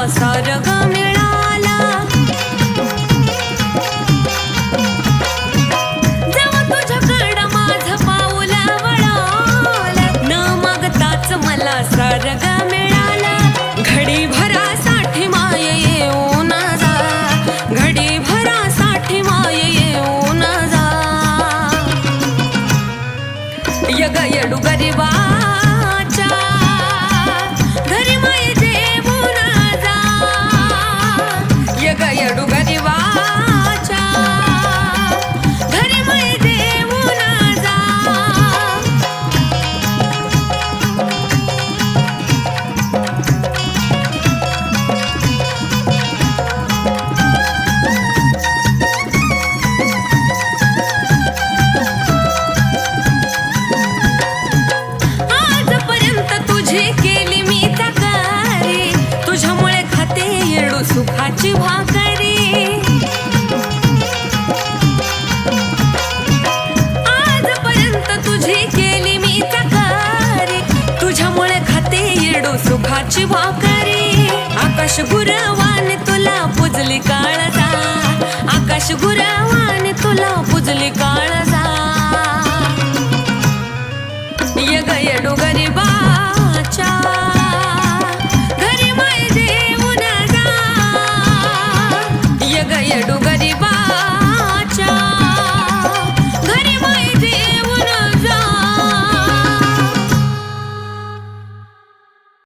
सारग मिळाला। जेव्हा तुझ्याकडं माझं पाऊल वळालं, न मागताच मला सारग मिळाला। घडी भरासाठी माय येऊन जा, घडी भरासाठी माय येऊन जा। यग येडू गरिबाच्या घरी माय जेवून जा, यग येडू गरिबाच्या घरी माय जेवून जा। आजपर्यंत तुझी केली मी तक्रारी, तुझ्यामुळे खाते येडू सुखाची भाकरी। आजपर्यंत तुझी केली मी तक्रारी, तुझ्यामुळे खाते येडू सुखाची भाकरी। आकाश गुरवाने तुला पुजली काळजा, आकाश गुरवाने तुला पुजली काळजा।